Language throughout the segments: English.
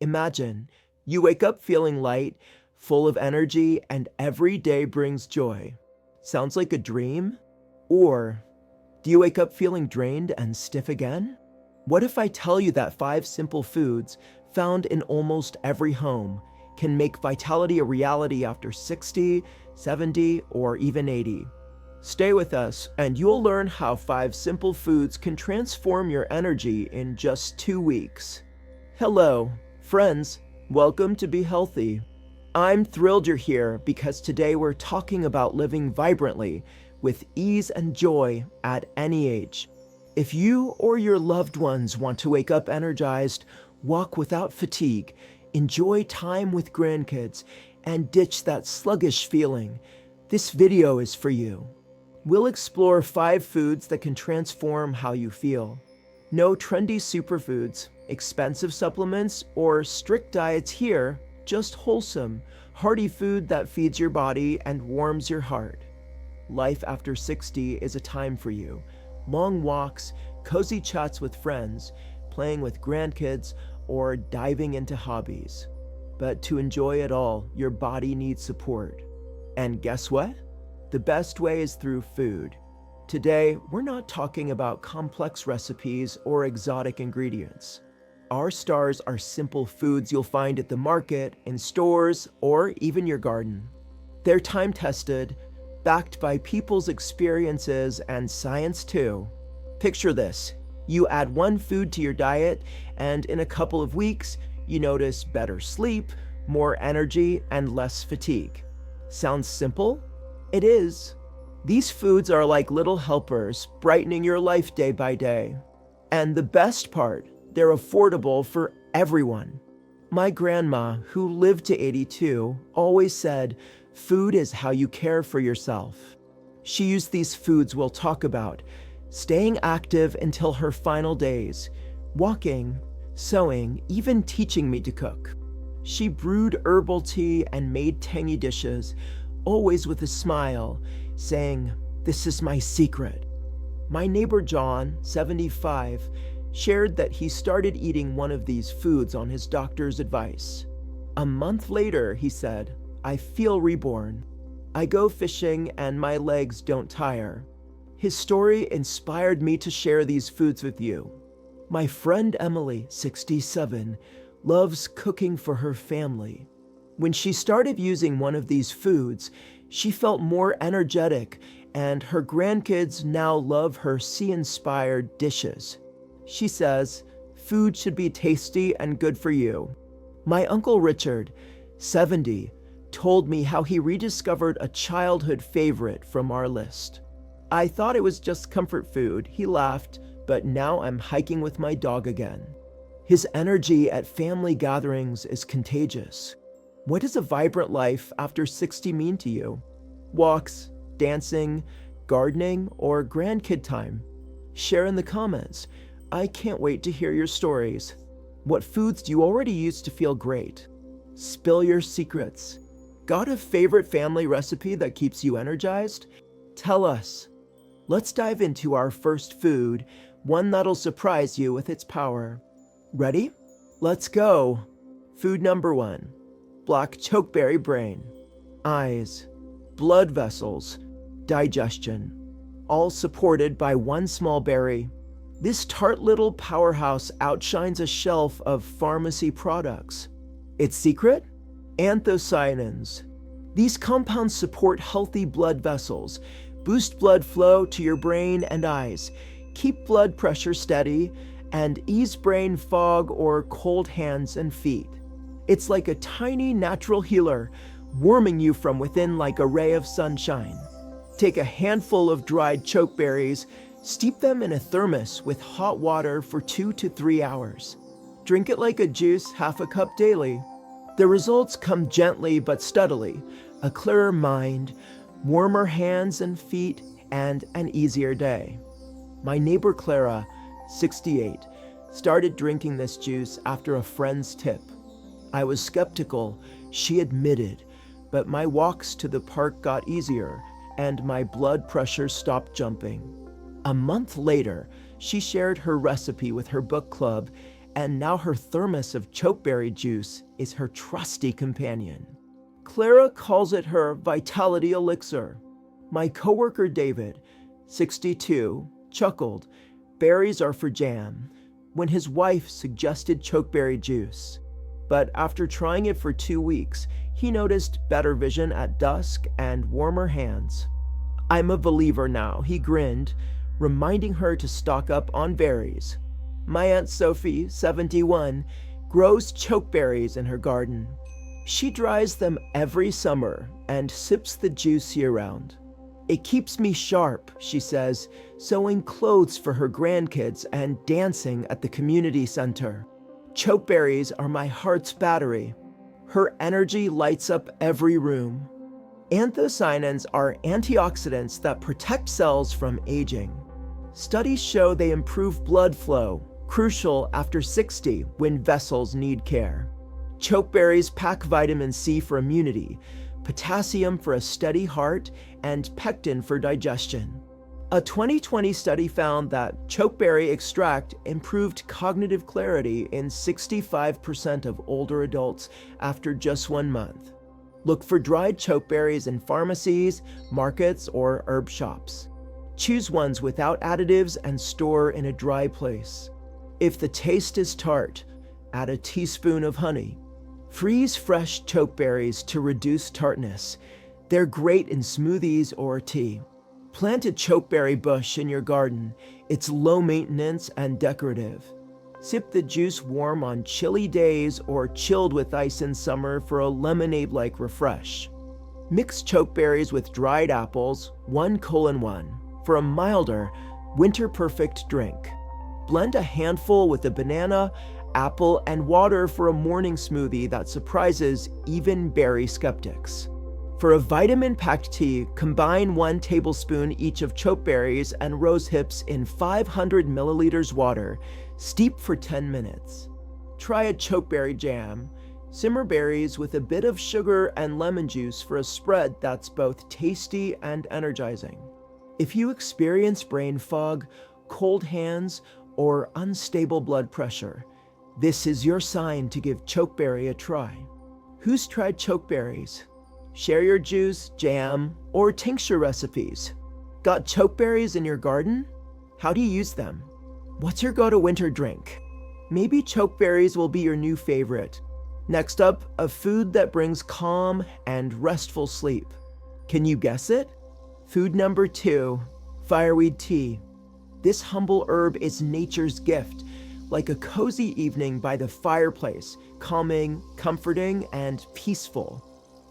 Imagine you wake up feeling light, full of energy, and every day brings joy. Sounds like a dream? Or do you wake up feeling drained and stiff again? What if I tell you that 5 simple foods found in almost every home can make vitality a reality after 60, 70, or even 80? Stay with us and you'll learn how 5 simple foods can transform your energy in just 2 weeks. Hello, friends. Welcome to Be Healthy. I'm thrilled you're here because today we're talking about living vibrantly with ease and joy at any age. If you or your loved ones want to wake up energized, walk without fatigue, enjoy time with grandkids, and ditch that sluggish feeling, this video is for you. We'll explore 5 foods that can transform how you feel. No trendy superfoods, expensive supplements, or strict diets here, just wholesome, hearty food that feeds your body and warms your heart. Life after 60 is a time for you. Long walks, cozy chats with friends, playing with grandkids, or diving into hobbies. But to enjoy it all, your body needs support. And guess what? The best way is through food. Today, we're not talking about complex recipes or exotic ingredients. Our stars are simple foods you'll find at the market, in stores, or even your garden. They're time-tested, backed by people's experiences and science too. Picture this. You add 1 food to your diet, and in a couple of weeks, you notice better sleep, more energy, and less fatigue. Sounds simple? It is. These foods are like little helpers, brightening your life day by day. And the best part, they're affordable for everyone. My grandma, who lived to 82, always said, "Food is how you care for yourself." She used these foods we'll talk about, staying active until her final days, walking, sewing, even teaching me to cook. She brewed herbal tea and made tangy dishes, always with a smile, saying, "This is my secret." My neighbor John, 75, shared that he started eating one of these foods on his doctor's advice. A month later, he said, "I feel reborn. I go fishing and my legs don't tire." His story inspired me to share these foods with you. My friend Emily, 67, loves cooking for her family. When she started using one of these foods, she felt more energetic, and her grandkids now love her sea-inspired dishes. She says, "Food should be tasty and good for you." My Uncle Richard, 70, told me how he rediscovered a childhood favorite from our list. "I thought it was just comfort food," he laughed, "but now I'm hiking with my dog again." His energy at family gatherings is contagious. What does a vibrant life after 60 mean to you? Walks, dancing, gardening, or grandkid time? Share in the comments. I can't wait to hear your stories. What foods do you already use to feel great? Spill your secrets. Got a favorite family recipe that keeps you energized? Tell us. Let's dive into our first food, one that'll surprise you with its power. Ready? Let's go. Food number 1. Black chokeberry brain. Eyes, blood vessels, digestion, all supported by one small berry. This tart little powerhouse outshines a shelf of pharmacy products. Its secret? Anthocyanins. These compounds support healthy blood vessels, boost blood flow to your brain and eyes, keep blood pressure steady, and ease brain fog or cold hands and feet. It's like a tiny natural healer, warming you from within like a ray of sunshine. Take a handful of dried chokeberries, steep them in a thermos with hot water for 2 to 3 hours. Drink it like a juice, half a cup daily. The results come gently but steadily, a clearer mind, warmer hands and feet, and an easier day. My neighbor Clara, 68, started drinking this juice after a friend's tip. I was skeptical, she admitted, but my walks to the park got easier, and my blood pressure stopped jumping. A month later, she shared her recipe with her book club, and now her thermos of chokeberry juice is her trusty companion. Clara calls it her vitality elixir. My coworker David, 62, chuckled, "Berries are for jam," when his wife suggested chokeberry juice. But after trying it for 2 weeks, he noticed better vision at dusk and warmer hands. "I'm a believer now," he grinned, reminding her to stock up on berries. My Aunt Sophie, 71, grows chokeberries in her garden. She dries them every summer and sips the juice year-round. "It keeps me sharp," she says, sewing clothes for her grandkids and dancing at the community center. "Chokeberries are my heart's battery." Her energy lights up every room. Anthocyanins are antioxidants that protect cells from aging. Studies show they improve blood flow, crucial after 60 when vessels need care. Chokeberries pack vitamin C for immunity, potassium for a steady heart, and pectin for digestion. A 2020 study found that chokeberry extract improved cognitive clarity in 65% of older adults after just 1 month. Look for dried chokeberries in pharmacies, markets, or herb shops. Choose ones without additives and store in a dry place. If the taste is tart, add a teaspoon of honey. Freeze fresh chokeberries to reduce tartness. They're great in smoothies or tea. Plant a chokeberry bush in your garden. It's low maintenance and decorative. Sip the juice warm on chilly days or chilled with ice in summer for a lemonade-like refresh. Mix chokeberries with dried apples, 1:1, for a milder, winter-perfect drink. Blend a handful with a banana, apple, and water for a morning smoothie that surprises even berry skeptics. For a vitamin-packed tea, combine 1 tablespoon each of chokeberries and rose hips in 500 milliliters water. Steep for 10 minutes. Try a chokeberry jam. Simmer berries with a bit of sugar and lemon juice for a spread that's both tasty and energizing. If you experience brain fog, cold hands, or unstable blood pressure, this is your sign to give chokeberry a try. Who's tried chokeberries? Share your juice, jam, or tincture recipes. Got chokeberries in your garden? How do you use them? What's your go-to winter drink? Maybe chokeberries will be your new favorite. Next up, a food that brings calm and restful sleep. Can you guess it? Food number 2, fireweed tea. This humble herb is nature's gift, like a cozy evening by the fireplace, calming, comforting, and peaceful.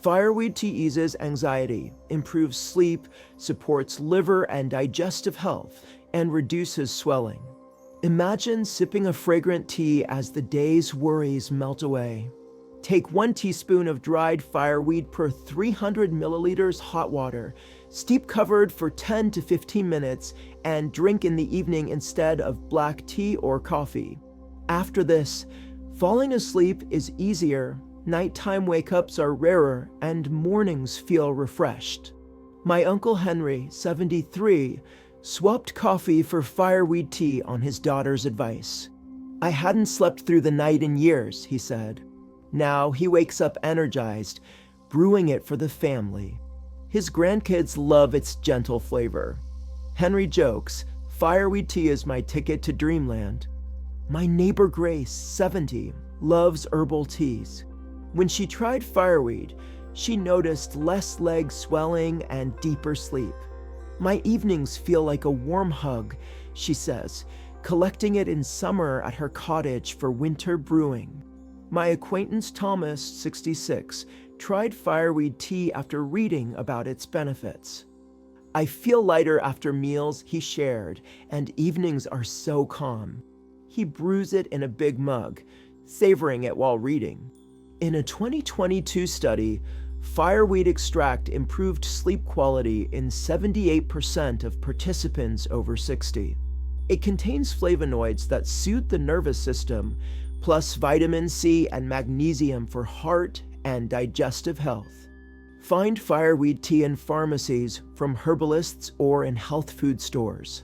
Fireweed tea eases anxiety, improves sleep, supports liver and digestive health, and reduces swelling. Imagine sipping a fragrant tea as the day's worries melt away. Take 1 teaspoon of dried fireweed per 300 milliliters hot water, steep covered for 10 to 15 minutes, and drink in the evening instead of black tea or coffee. After this, falling asleep is easier, nighttime wake-ups are rarer, and mornings feel refreshed. My Uncle Henry, 73, swapped coffee for fireweed tea on his daughter's advice. "I hadn't slept through the night in years," he said. Now he wakes up energized, brewing it for the family. His grandkids love its gentle flavor. Henry jokes, "Fireweed tea is my ticket to dreamland." My neighbor Grace, 70, loves herbal teas. When she tried fireweed, she noticed less leg swelling and deeper sleep. "My evenings feel like a warm hug," she says, collecting it in summer at her cottage for winter brewing. My acquaintance Thomas, 66, tried fireweed tea after reading about its benefits. "I feel lighter after meals," he shared, "and evenings are so calm." He brews it in a big mug, savoring it while reading. In a 2022 study, fireweed extract improved sleep quality in 78% of participants over 60. It contains flavonoids that soothe the nervous system, plus vitamin C and magnesium for heart and digestive health. Find fireweed tea in pharmacies, from herbalists, or in health food stores.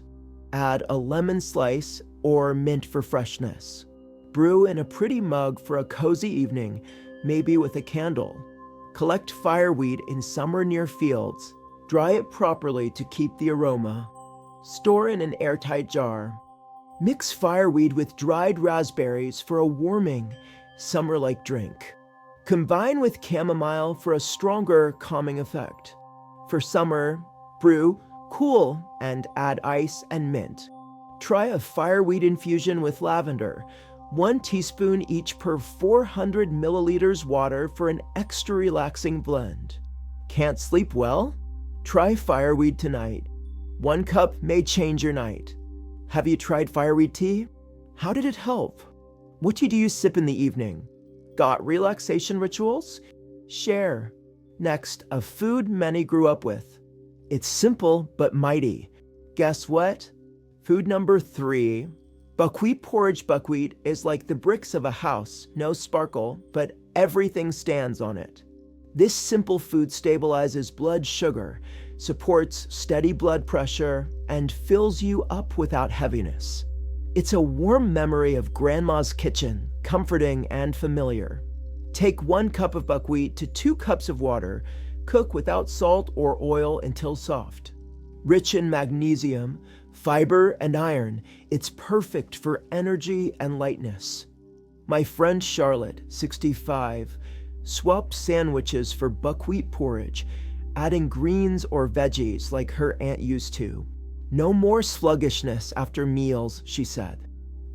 Add a lemon slice or mint for freshness. Brew in a pretty mug for a cozy evening, maybe with a candle. Collect fireweed in summer near fields. Dry it properly to keep the aroma. Store in an airtight jar. Mix fireweed with dried raspberries for a warming, summer-like drink. Combine with chamomile for a stronger, calming effect. For summer, brew, cool, and add ice and mint. Try a fireweed infusion with lavender, 1 teaspoon each per 400 milliliters water for an extra relaxing blend. Can't sleep well? Try fireweed tonight. 1 cup may change your night. Have you tried fireweed tea? How did it help? What do you sip in the evening? Got relaxation rituals? Share. Next, a food many grew up with. It's simple but mighty. Guess what? Food number 3. Buckwheat porridge. Buckwheat is like the bricks of a house, no sparkle, but everything stands on it. This simple food stabilizes blood sugar, supports steady blood pressure, and fills you up without heaviness. It's a warm memory of Grandma's kitchen, comforting and familiar. Take 1 cup of buckwheat to 2 cups of water. Cook without salt or oil until soft. Rich in magnesium, fiber, and iron, it's perfect for energy and lightness. My friend Charlotte, 65, swapped sandwiches for buckwheat porridge, adding greens or veggies like her aunt used to. No more sluggishness after meals, she said.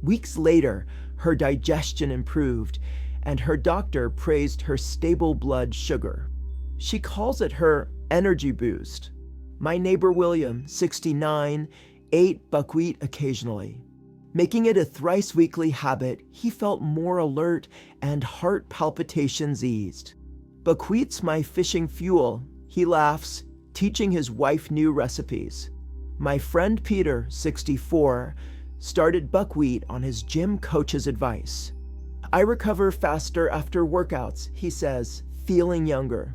Weeks later, her digestion improved, and her doctor praised her stable blood sugar. She calls it her energy boost. My neighbor William, 69, ate buckwheat occasionally. Making it a thrice weekly habit, he felt more alert and heart palpitations eased. Buckwheat's my fishing fuel, he laughs, teaching his wife new recipes. My friend Peter, 64, started buckwheat on his gym coach's advice. I recover faster after workouts, he says, feeling younger.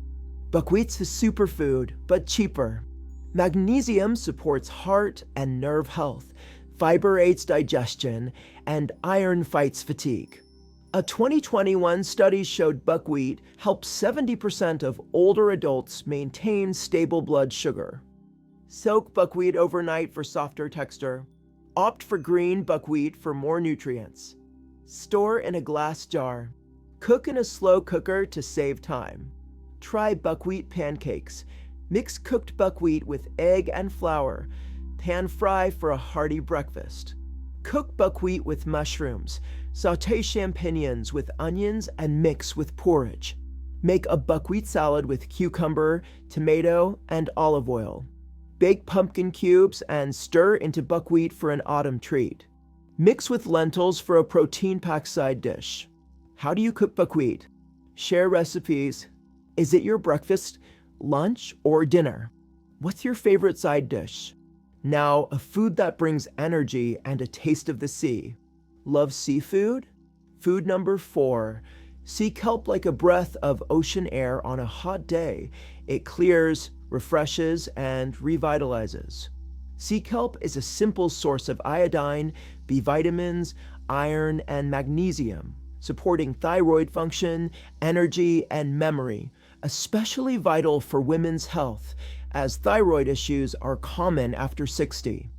Buckwheat's a superfood, but cheaper. Magnesium supports heart and nerve health, fiber aids digestion, and iron fights fatigue. A 2021 study showed buckwheat helps 70% of older adults maintain stable blood sugar. Soak buckwheat overnight for softer texture. Opt for green buckwheat for more nutrients. Store in a glass jar. Cook in a slow cooker to save time. Try buckwheat pancakes. Mix cooked buckwheat with egg and flour. Pan fry for a hearty breakfast. Cook buckwheat with mushrooms. Sauté champignons with onions and mix with porridge. Make a buckwheat salad with cucumber, tomato, and olive oil. Bake pumpkin cubes and stir into buckwheat for an autumn treat. Mix with lentils for a protein-packed side dish. How do you cook buckwheat? Share recipes. Is it your breakfast, lunch, or dinner? What's your favorite side dish? Now, a food that brings energy and a taste of the sea. Love seafood? Food number 4. Sea kelp like a breath of ocean air on a hot day. It clears, refreshes, and revitalizes. Sea kelp is a simple source of iodine, B vitamins, iron, and magnesium, supporting thyroid function, energy, and memory, especially vital for women's health, as thyroid issues are common after 60.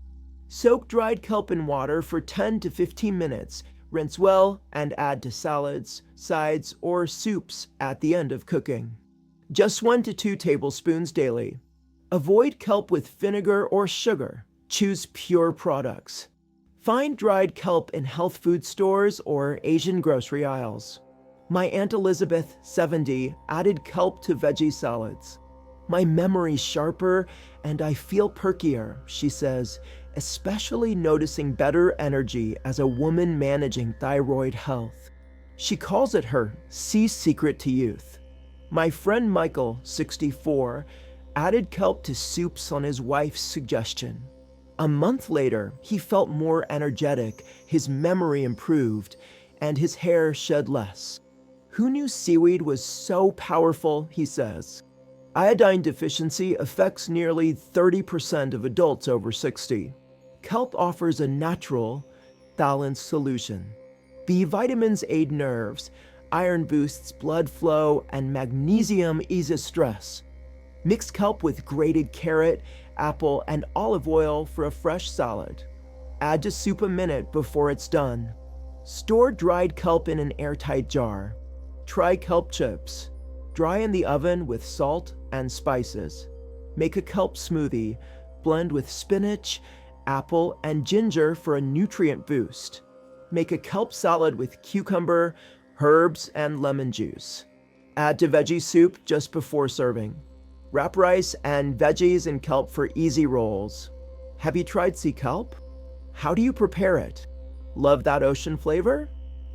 Soak dried kelp in water for 10 to 15 minutes, rinse well, and add to salads, sides, or soups at the end of cooking. Just 1 to 2 tablespoons daily. Avoid kelp with vinegar or sugar. Choose pure products. Find dried kelp in health food stores or Asian grocery aisles. My Aunt Elizabeth, 70, added kelp to veggie salads. My memory's sharper and I feel perkier, she says, especially noticing better energy as a woman managing thyroid health. She calls it her sea secret to youth. My friend Michael, 64, added kelp to soups on his wife's suggestion. A month later, he felt more energetic, his memory improved, and his hair shed less. Who knew seaweed was so powerful, he says. Iodine deficiency affects nearly 30% of adults over 60. Kelp offers a natural, balanced solution. B vitamins aid nerves, iron boosts blood flow, and magnesium eases stress. Mix kelp with grated carrot, apple, and olive oil for a fresh salad. Add to soup a minute before it's done. Store dried kelp in an airtight jar. Try kelp chips. Dry in the oven with salt and spices. Make a kelp smoothie. Blend with spinach, apple, and ginger for a nutrient boost. Make a kelp salad with cucumber, herbs, and lemon juice. Add to veggie soup just before serving. Wrap rice and veggies in kelp for easy rolls. Have you tried sea kelp? How do you prepare it? Love that ocean flavor?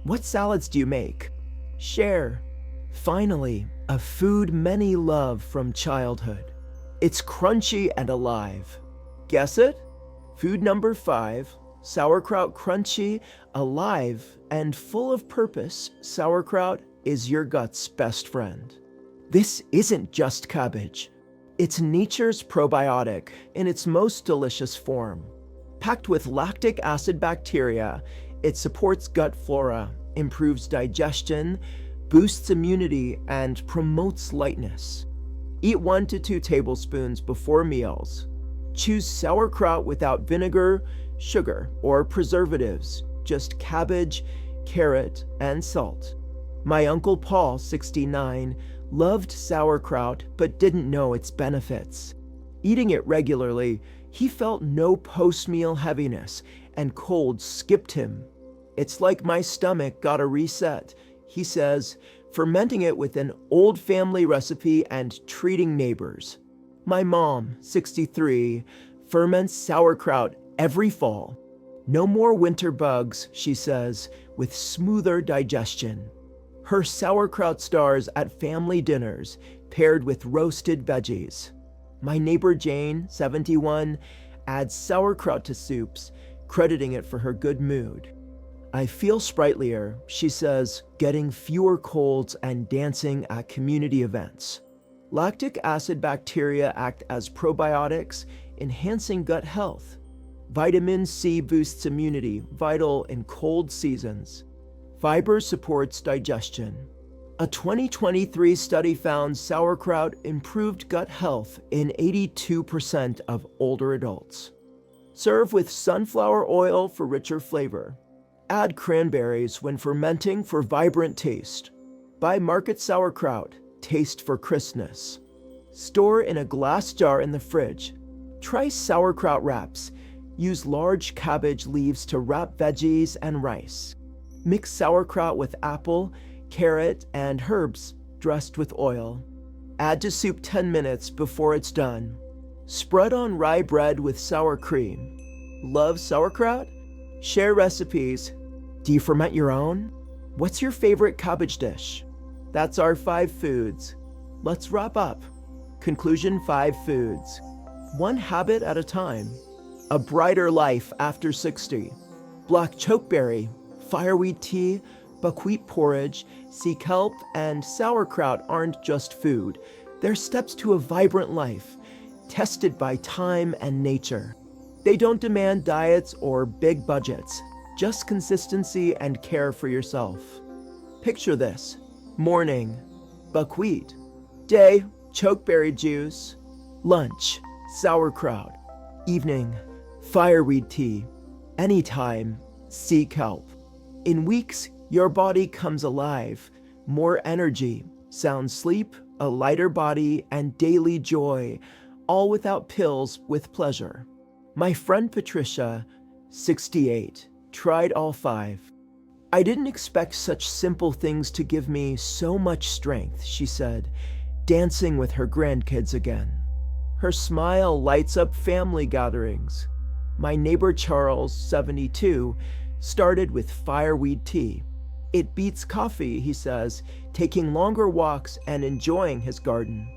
What salads do you make? Share. Finally, a food many love from childhood. It's crunchy and alive. Guess it? Food number 5, sauerkraut. Crunchy, alive, and full of purpose, sauerkraut is your gut's best friend. This isn't just cabbage. It's nature's probiotic in its most delicious form. Packed with lactic acid bacteria, it supports gut flora, improves digestion, boosts immunity, and promotes lightness. Eat 1 to 2 tablespoons before meals. Choose sauerkraut without vinegar, sugar, or preservatives, just cabbage, carrot, and salt. My Uncle Paul, 69, loved sauerkraut but didn't know its benefits. Eating it regularly, he felt no post-meal heaviness, and colds skipped him. It's like my stomach got a reset, he says, fermenting it with an old family recipe and treating neighbors. My mom, 63, ferments sauerkraut every fall. No more winter bugs, she says, with smoother digestion. Her sauerkraut stars at family dinners, paired with roasted veggies. My neighbor Jane, 71, adds sauerkraut to soups, crediting it for her good mood. I feel sprightlier, she says, getting fewer colds and dancing at community events. Lactic acid bacteria act as probiotics, enhancing gut health. Vitamin C boosts immunity, vital in cold seasons. Fiber supports digestion. A 2023 study found sauerkraut improved gut health in 82% of older adults. Serve with sunflower oil for richer flavor. Add cranberries when fermenting for vibrant taste. Buy market sauerkraut, taste for crispness. Store in a glass jar in the fridge. Try sauerkraut wraps. Use large cabbage leaves to wrap veggies and rice. Mix sauerkraut with apple, carrot, and herbs dressed with oil. Add to soup 10 minutes before it's done. Spread on rye bread with sour cream. Love sauerkraut? Share recipes. Do you ferment your own? What's your favorite cabbage dish? That's our 5 foods. Let's wrap up. Conclusion: 5 foods. 1 habit at a time. A brighter life after 60. Black chokeberry, fireweed tea, buckwheat porridge, sea kelp, and sauerkraut aren't just food. They're steps to a vibrant life, tested by time and nature. They don't demand diets or big budgets, just consistency and care for yourself. Picture this: morning, buckwheat; day, chokeberry juice; lunch, sauerkraut; evening, fireweed tea; anytime, sea kelp. In weeks, your body comes alive, more energy, sound sleep, a lighter body, and daily joy, all without pills, with pleasure. My friend Patricia, 68, tried all 5. I didn't expect such simple things to give me so much strength, she said, dancing with her grandkids again. Her smile lights up family gatherings. My neighbor Charles, 72, started with fireweed tea. It beats coffee, he says, taking longer walks and enjoying his garden.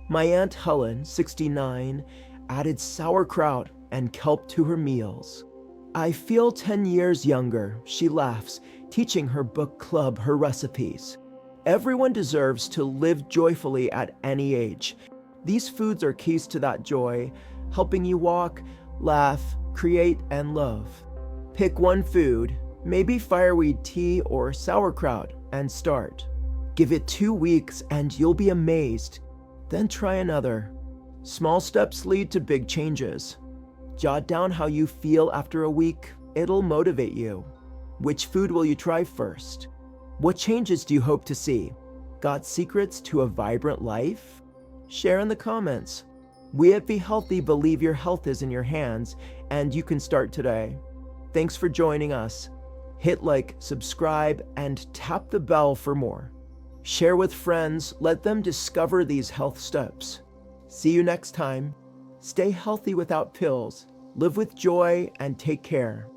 My Aunt Helen, 69, added sauerkraut and kelp to her meals. I feel 10 years younger, she laughs, teaching her book club her recipes. Everyone deserves to live joyfully at any age. These foods are keys to that joy, helping you walk, laugh, create, and love. Pick 1 food, Maybe fireweed tea or sauerkraut and start. Give it 2 weeks and you'll be amazed. Then try another. Small steps lead to big changes. Jot down how you feel after a week. It'll motivate you. Which food will you try first? What changes do you hope to see? Got secrets to a vibrant life? Share in the comments. We at Be Healthy believe your health is in your hands and you can start today. Thanks for joining us. Hit like, subscribe, and tap the bell for more. Share with friends, let them discover these health steps. See you next time. Stay healthy without pills, live with joy, and take care.